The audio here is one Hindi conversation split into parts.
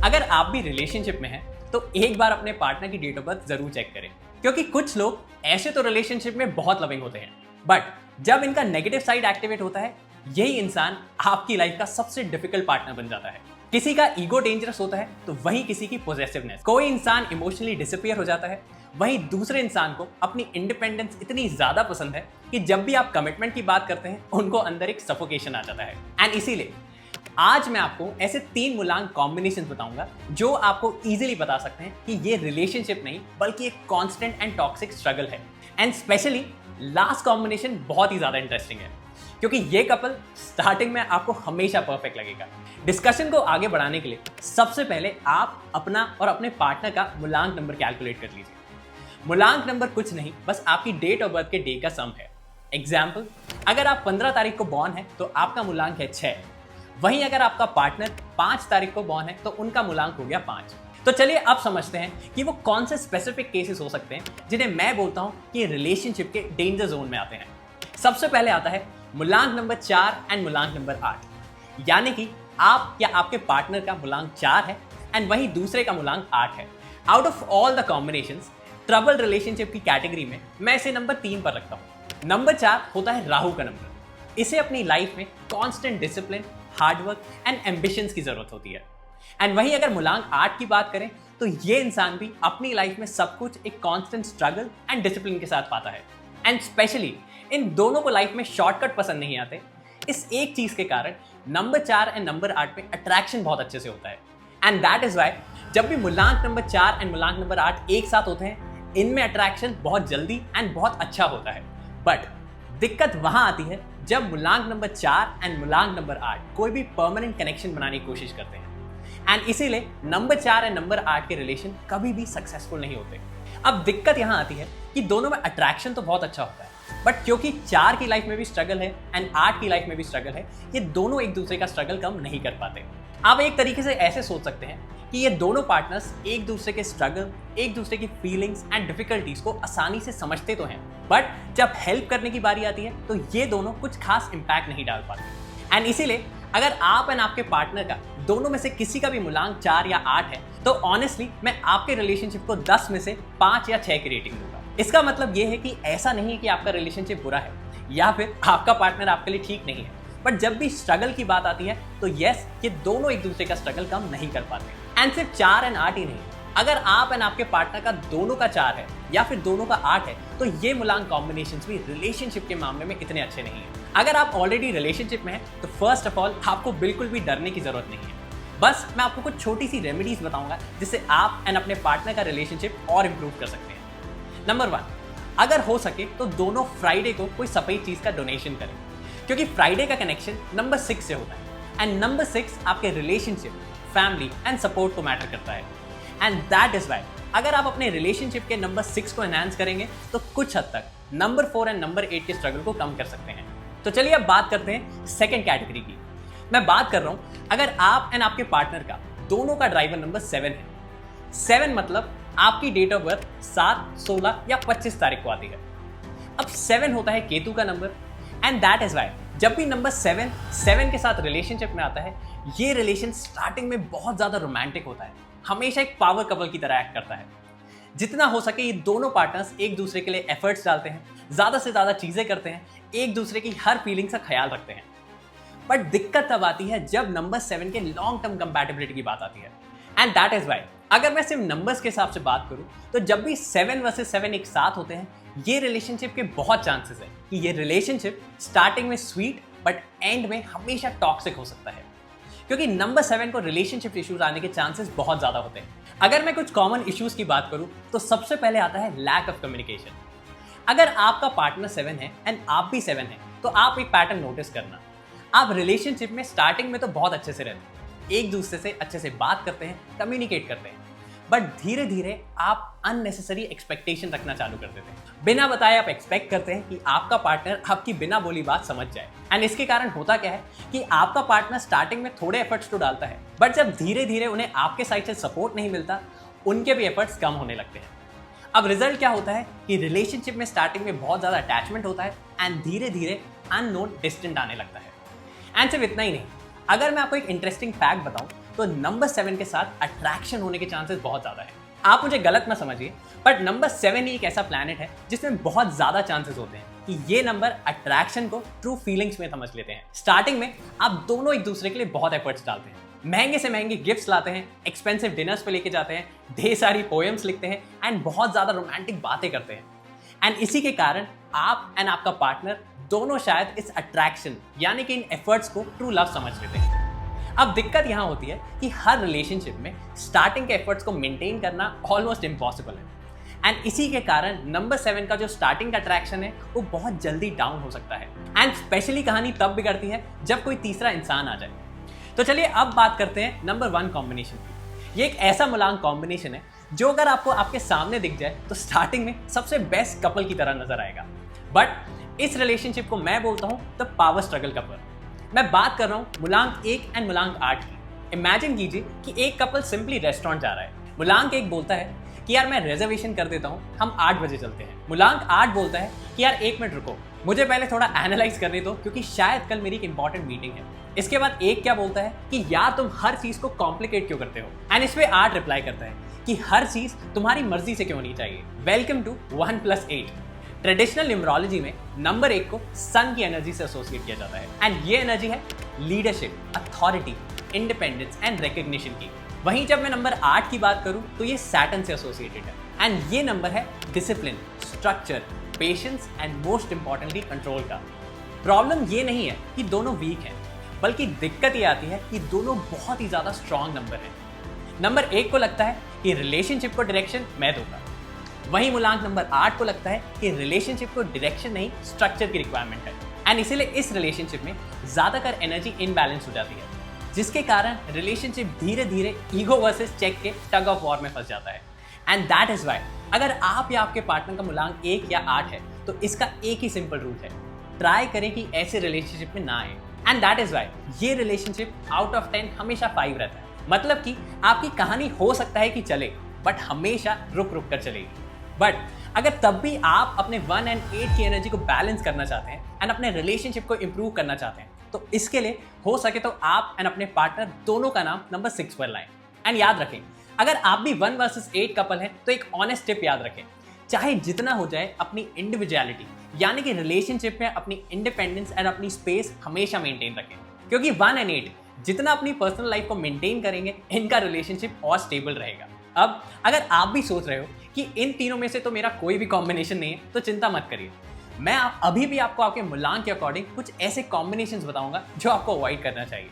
अगर आप भी रिलेशनशिप में हैं तो एक बार अपने पार्टनर की डेट ऑफ बर्थ जरूर चेक करें, क्योंकि कुछ लोग ऐसे तो रिलेशनशिप में बहुत लविंग होते हैं, बट जब इनका नेगेटिव साइड एक्टिवेट होता है यही इंसान आपकी लाइफ का सबसे डिफिकल्ट पार्टनर बन जाता है। किसी का ईगो डेंजरस होता है तो वहीं किसी की पोजेसिवनेस। कोई इंसान इमोशनली डिसअपियर हो जाता है, वहीं दूसरे इंसान को अपनी इंडिपेंडेंस इतनी ज्यादा पसंद है कि जब भी आप कमिटमेंट की बात करते हैं उनको अंदर एक सफोकेशन आ जाता है। एंड इसीलिए आज मैं आपको ऐसे 3 मूलांक कॉम्बिनेशन बताऊंगा जो आपको इजीली बता सकते हैं कि ये रिलेशनशिप नहीं बल्कि एक कांस्टेंट एंड टॉक्सिक स्ट्रगल है। एंड स्पेशली लास्ट कॉम्बिनेशन बहुत ही ज्यादा इंटरेस्टिंग है, क्योंकि ये कपल स्टार्टिंग में आपको हमेशा परफेक्ट लगेगा। डिस्कशन को आगे बढ़ाने के लिए सबसे पहले आप अपना और अपने पार्टनर का मूलांक नंबर कैलकुलेट कर लीजिए। मूलांक नंबर कुछ नहीं, बस आपकी डेट ऑफ बर्थ के डे का सम है। एग्जाम्पल, अगर आप 15 तारीख को बॉर्न है तो आपका मूलांक है 6। वहीं अगर आपका पार्टनर 5 तारीख को बॉर्न है तो उनका मूलांक हो गया 5। तो चलिए अब समझते हैं कि वो कौन से स्पेसिफिक केसेस हो सकते हैं जिन्हें मैं बोलता हूं कि रिलेशनशिप के डेंजर जोन में आते हैं। सबसे पहले आता है मूलांक नंबर 4 एंड मूलांक नंबर 8, यानी कि आप या आपके पार्टनर का मूलांक 4 है एंड वहीं दूसरे का मूलांक 8 है। Out of all the combinations trouble relationship की कैटेगरी में मैं इसे नंबर 3 पर रखता हूं। नंबर 4 होता है राहु का नंबर। इसे अपनी लाइफ में constant discipline, hard work and ambitions की जरूरत होती है। एंड वहीं अगर मूलांक 8 की बात करें तो ये इंसान भी अपनी लाइफ में सब कुछ एक कांस्टेंट स्ट्रगल एंड डिसिप्लिन के साथ पाता है। एंड स्पेशली इन दोनों को लाइफ में शॉर्टकट पसंद नहीं आते। इस एक चीज के कारण नंबर 4 एंड नंबर 8 में अट्रैक्शन बहुत अच्छे से होता है। एंड दैट इज वाई जब भी मूलांक नंबर 4 एंड मूलांक नंबर 8 एक साथ होते हैं इनमें अट्रैक्शन बहुत जल्दी एंड बहुत अच्छा होता है। बट दिक्कत वहां आती है जब मूलांक नंबर 4 एंड मूलांक नंबर 8 कोई भी परमानेंट कनेक्शन बनाने की कोशिश करते हैं। एंड इसीलिए नंबर 4 एंड नंबर 8 के रिलेशन कभी भी सक्सेसफुल नहीं होते। अब दिक्कत यहां आती है कि दोनों में अट्रैक्शन तो बहुत अच्छा होता है, बट क्योंकि 4 की लाइफ में भी स्ट्रगल है एंड 8 की लाइफ में भी स्ट्रगल है, ये दोनों एक दूसरे का स्ट्रगल कम नहीं कर पाते। आप एक तरीके से ऐसे सोच सकते हैं कि ये दोनों पार्टनर्स एक दूसरे के स्ट्रगल, एक दूसरे की फीलिंग्स एंड डिफिकल्टीज को आसानी से समझते तो हैं, बट जब हेल्प करने की बारी आती है तो ये दोनों कुछ खास इंपैक्ट नहीं डाल पाते। एंड इसीलिए अगर आप एंड आपके पार्टनर का दोनों में से किसी का भी मूलांक 4 या 8 है तो ऑनेस्टली मैं आपके रिलेशनशिप को 10 में से 5 या 6 की रेटिंग दूंगा। इसका मतलब ये है कि ऐसा नहीं है कि आपका रिलेशनशिप बुरा है या फिर आपका पार्टनर आपके लिए ठीक नहीं है, बट जब भी स्ट्रगल की बात आती है तो यस, ये दोनों एक दूसरे का स्ट्रगल कम नहीं कर पाते। एंड सिर्फ 4 एंड 8 ही नहीं, अगर आप एंड आपके पार्टनर का दोनों का 4 है या फिर दोनों का 8 है तो ये मूलांक कॉम्बिनेशंस भी रिलेशनशिप के मामले में इतने अच्छे नहीं है। अगर आप ऑलरेडी रिलेशनशिप में हैं तो फर्स्ट ऑफ ऑल आपको बिल्कुल भी डरने की जरूरत नहीं है। बस मैं आपको कुछ छोटी सी रेमेडीज बताऊंगा जिससे आप एंड अपने पार्टनर का रिलेशनशिप और इंप्रूव कर सकते हैं। नंबर 1, अगर हो सके तो दोनों फ्राइडे को कोई सफेद चीज का डोनेशन करें, क्योंकि फ्राइडे का कनेक्शन नंबर 6 से होता है एंड नंबर 6 आपके रिलेशनशिप, फैमिली एंड सपोर्ट को मैटर करता है। एंड दैट इज वाई अगर आप अपने रिलेशनशिप के नंबर 6 को एनहांस करेंगे तो कुछ हद तक नंबर 4 एंड नंबर 8 के स्ट्रगल को कम कर सकते हैं। तो चलिए अब बात करते हैं सेकंड कैटेगरी की। मैं बात कर रहा हूं अगर आप एंड आपके पार्टनर का दोनों का ड्राइवर नंबर 7 है। 7 मतलब आपकी डेट ऑफ बर्थ 7, 16 या 25 तारीख को आती है। अब 7 होता है केतु का number and that is why जब भी नंबर 7 के साथ रिलेशनशिप में आता है ये रिलेशन स्टार्टिंग में बहुत ज्यादा रोमांटिक होता है, हमेशा एक पावर कपल की तरह एक्ट करता है। जितना हो सके ये दोनों पार्टनर्स एक दूसरे के लिए एफर्ट्स डालते हैं, ज्यादा से ज्यादा चीजें करते हैं, एक दूसरे की हर फीलिंग्स का ख्याल रखते हैं। बट दिक्कत तब आती है जब नंबर 7 के लॉन्ग टर्म कंपैटिबिलिटी की बात आती है। एंड दैट इज वाई अगर मैं सिर्फ नंबर्स के हिसाब से बात करूं तो जब भी 7 वर्सेस 7 एक साथ होते हैं ये रिलेशनशिप के बहुत चांसेस है कि ये रिलेशनशिप स्टार्टिंग में स्वीट बट एंड में हमेशा टॉक्सिक हो सकता है, क्योंकि नंबर 7 को रिलेशनशिप इश्यूज आने के चांसेस बहुत ज्यादा होते हैं। अगर मैं कुछ कॉमन इश्यूज की बात करूं तो सबसे पहले आता है लैक ऑफ कम्युनिकेशन। अगर आपका पार्टनर 7 है एंड आप भी 7 है तो आप एक पैटर्न नोटिस करना, आप रिलेशनशिप में स्टार्टिंग में तो बहुत अच्छे से रहते हैं, एक दूसरे से अच्छे से बात करते हैं, कम्युनिकेट करते हैं, बट धीरे धीरे आप अननेसेसरी एक्सपेक्टेशन रखना चालू कर देते हैं। बिना बताए आप एक्सपेक्ट करते हैं कि आपका पार्टनर आपकी बिना बोली बात समझ जाए। एंड इसके कारण होता क्या है कि आपका पार्टनर स्टार्टिंग में थोड़े एफर्ट्स तो डालता है, बट जब धीरे धीरे उन्हें आपके साइड से सपोर्ट नहीं मिलता उनके भी एफर्ट्स कम होने लगते हैं। अब रिजल्ट क्या होता है कि रिलेशनशिप में स्टार्टिंग में बहुत ज्यादा अटैचमेंट होता है एंड धीरे धीरे अननोन डिस्टेंट आने लगता है। एंड सिर्फ इतना ही नहीं, अगर मैं आपको एक इंटरेस्टिंग फैक्ट बताऊं तो नंबर 7 के साथ अट्रैक्शन होने के चांसेस बहुत ज्यादा है। आप मुझे गलत ना समझिए, बट नंबर 7 ही एक ऐसा प्लैनेट है जिसमें बहुत ज्यादा चांसेस होते हैं कि ये नंबर अट्रैक्शन को ट्रू फीलिंग्स में समझ लेते हैं। स्टार्टिंग में आप दोनों एक दूसरे के लिए बहुत एफर्ट्स डालते हैं, महंगे से महंगे गिफ्ट्स लाते हैं, एक्सपेंसिव डिनर्स पे लेके जाते हैं, ढेर सारी पोएम्स लिखते हैं एंड बहुत ज्यादा रोमांटिक बातें करते हैं। एंड इसी के कारण आप एंड आपका पार्टनर दोनों शायद इस अट्रैक्शन यानी कि इन एफर्ट्स को ट्रू लव समझ लेते हैं। अब दिक्कत यहां होती है कि हर रिलेशनशिप में स्टार्टिंग के एफर्ट्स को मेंटेन करना ऑलमोस्ट इम्पॉसिबल है एंड इसी के कारण नंबर 7 का जो स्टार्टिंग का अट्रैक्शन है वो बहुत जल्दी डाउन हो सकता है। एंड स्पेशली कहानी तब बिगड़ती है जब कोई तीसरा इंसान आ जाए। तो चलिए अब बात करते हैं नंबर 1 कॉम्बिनेशन की। ये एक ऐसा मूलांक कॉम्बिनेशन है जो अगर आपको आपके सामने दिख जाए तो स्टार्टिंग में सबसे बेस्ट कपल की तरह नजर आएगा, बट इस रिलेशनशिप को मैं बोलता हूं द पावर स्ट्रगल कपल। मैं बात कर रहा हूं मूलांक 1 एंड मूलांक 8 की। इमेजिन कीजिए कि एक कपल सिंपली रेस्टोरेंट जा रहा है। मूलांक 1 बोलता है कि यार मैं रिजर्वेशन कर देता हूं, हम 8 बजे चलते हैं। मूलांक 8 बोलता है कि यार 1 मिनट रुको, मुझे पहले थोड़ा एनालाइज करने दो क्योंकि शायद कल मेरी एक इंपॉर्टेंट मीटिंग है। इसके बाद 1 क्या बोलता है कि यार तुम हर चीज को कॉम्प्लिकेट क्यों करते हो, एंड इस पे 8 रिप्लाई करता है कि हर चीज तुम्हारी मर्जी से क्यों होनी चाहिए। Welcome to 1+8। ट्रेडिशनल न्यूमरोलॉजी में नंबर 1 को सन की एनर्जी से एसोसिएट किया जाता है एंड ये एनर्जी है leadership, authority, independence and recognition की। वहीं जब मैं नंबर 8 की बात करूं तो ये सैटर्न से एसोसिएटेड है एंड ये नंबर है discipline, structure, patience and most importantly control का। प्रॉब्लम ये नहीं है कि दोनों वीक हैं, बल्कि दिक्कत ये आती है कि दोनों बहुत ही ज्यादा स्ट्रांग नंबर हैं। नंबर 1 को लगता है कि रिलेशनशिप को डायरेक्शन मैं दूंगा, वहीं मूलांक नंबर 8 को लगता है कि रिलेशनशिप को डायरेक्शन नहीं स्ट्रक्चर की रिक्वायरमेंट है एंड इसीलिए इस रिलेशनशिप में ज्यादातर एनर्जी इनबैलेंस हो जाती है, जिसके कारण रिलेशनशिप धीरे धीरे ईगो वर्सेस चेक के टग ऑफ वॉर में फंस जाता है। एंड दैट इज वाई अगर आप या आपके पार्टनर का मूलांक 1 या 8 है तो इसका एक ही सिंपल रूल है, ट्राई करें कि ऐसे रिलेशनशिप में ना आए। एंड दैट इज वाई ये रिलेशनशिप आउट ऑफ 10 हमेशा 5 रहता है। मतलब कि आपकी कहानी हो सकता है कि चले, बट हमेशा रुक रुक कर चलेगी। बट अगर तब भी आप अपने 1 एंड 8 की एनर्जी को बैलेंस करना चाहते हैं एंड अपने रिलेशनशिप को इंप्रूव करना चाहते हैं तो इसके लिए हो सके तो आप एंड अपने पार्टनर दोनों का नाम नंबर 6 पर लाएं। एंड याद रखें, अगर आप भी 1 वर्सेस 8 कपल हैं तो एक ऑनेस्ट टिप याद रखें, चाहे जितना हो जाए अपनी इंडिविजुअलिटी यानी कि रिलेशनशिप में अपनी इंडिपेंडेंस एंड अपनी स्पेस हमेशा मेंटेन रखें, क्योंकि 1 एंड 8 जितना अपनी पर्सनल लाइफ को मेंटेन करेंगे इनका रिलेशनशिप और स्टेबल रहेगा। अब अगर आप भी सोच रहे हो कि इन तीनों में से तो मेरा कोई भी कॉम्बिनेशन नहीं है तो चिंता मत करिए, मैं अभी भी आपको आपके मूलांक के अकॉर्डिंग कुछ ऐसे कॉम्बिनेशंस बताऊंगा जो आपको अवॉइड करना चाहिए।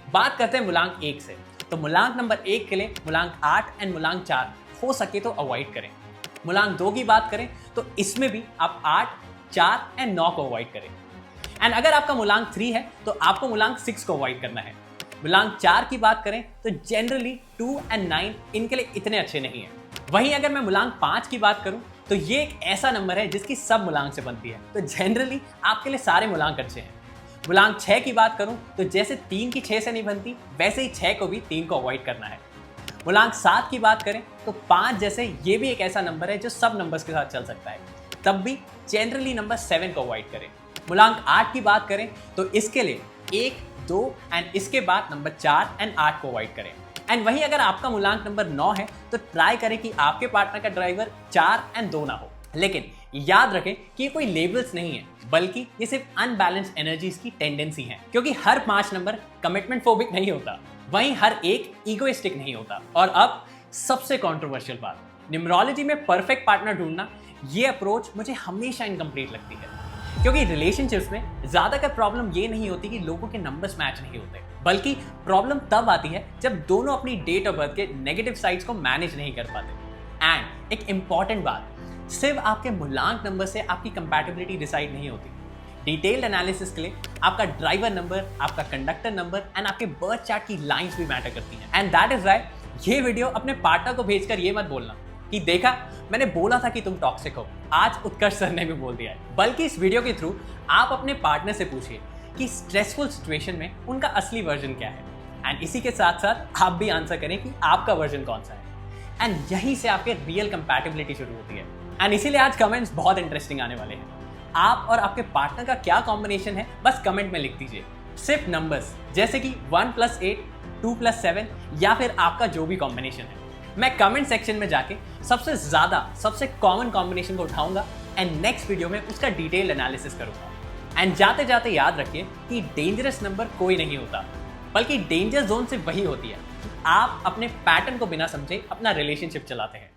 बात करते हैं मूलांक 1 से, तो मूलांक नंबर 1 के लिए मूलांक 8 एंड मूलांक 4 हो सके तो अवॉइड करें। मूलांक 2 की बात करें तो इसमें भी आप 8, 4 एंड 9 को अवॉइड करें। एंड अगर आपका मूलांक 3 है तो आपको मूलांक 6 को अवॉइड करना है। मूलांक 4 की बात करें तो जनरली 2 एंड 9 इनके लिए इतने अच्छे नहीं है। वहीं अगर मैं मूलांक 5 की बात करूं तो ये एक ऐसा नंबर है जिसकी सब मूलांक से बनती है, तो जनरली आपके लिए सारे मूलांक अच्छे हैं। मूलांक 6 की बात करूं तो जैसे 3 की 6 से नहीं बनती वैसे ही 6 को भी 3 को अवॉइड करना है। मूलांक 7 की बात करें तो 5 जैसे ये भी एक ऐसा नंबर है जो सब नंबर्स के साथ चल सकता है, तब भी जनरली नंबर 7 को अवॉइड करें। मूलांक 8 की बात करें तो इसके लिए 1, 2 एंड इसके बाद नंबर 4 एंड 8 को अवॉइड करें। एंड वहीं अगर आपका मूलांक नंबर 9 है तो ट्राई करें कि आपके पार्टनर का ड्राइवर 4 एंड 2 ना हो। लेकिन याद रखें कि ये कोई लेबल्स नहीं है, बल्कि ये सिर्फ अनबैलेंस्ड एनर्जीज की टेंडेंसी है, क्योंकि हर 5 नंबर कमिटमेंट फोबिक नहीं होता, वहीं हर एक ईगोइस्टिक नहीं होता। और अब सबसे कंट्रोवर्शियल बात, न्यूमरोलॉजी में परफेक्ट पार्टनर ढूंढना, ये अप्रोच मुझे हमेशा इनकम्प्लीट लगती है, क्योंकि रिलेशनशिप्स में ज्यादातर प्रॉब्लम ये नहीं होती कि लोगों के नंबर्स मैच नहीं होते, बल्कि प्रॉब्लम तब आती है जब दोनों अपनी डेट ऑफ बर्थ के नेगेटिव साइड्स को मैनेज नहीं कर पाते। एंड एक इंपॉर्टेंट बात, सिर्फ आपके मूलांक नंबर से आपकी कंपैटिबिलिटी डिसाइड नहीं होती। डिटेल्ड एनालिसिस के लिए आपका ड्राइवर नंबर, आपका कंडक्टर नंबर एंड आपके बर्थ चार्ट की लाइंस भी मैटर करती हैं। एंड दैट इज व्हाई ये वीडियो अपने पार्टनर को भेजकर ये मत बोलना कि देखा मैंने बोला था कि तुम टॉक्सिक हो, आज उत्कर्ष सर ने भी बोल दिया है। बल्कि इस वीडियो के थ्रू आप अपने पार्टनर से पूछिए कि स्ट्रेसफुल सिचुएशन में उनका असली वर्जन क्या है, एंड इसी के साथ साथ आप भी आंसर करें कि आपका वर्जन कौन सा है। एंड यहीं से आपके रियल कंपैटिबिलिटी शुरू होती है। एंड इसीलिए आज कमेंट्स बहुत इंटरेस्टिंग आने वाले हैं। आप और आपके पार्टनर का क्या कॉम्बिनेशन है बस कमेंट में लिख दीजिए। सिर्फ नंबर्स जैसे कि 1+8, 2+7 या फिर आपका जो भी कॉम्बिनेशन है। मैं कमेंट सेक्शन में जाके सबसे कॉमन कॉम्बिनेशन को उठाऊंगा एंड नेक्स्ट वीडियो में उसका डिटेल एनालिसिस करूंगा। एंड जाते जाते याद रखिए कि डेंजरस नंबर कोई नहीं होता, बल्कि डेंजर जोन से वही होती है कि आप अपने पैटर्न को बिना समझे अपना रिलेशनशिप चलाते हैं।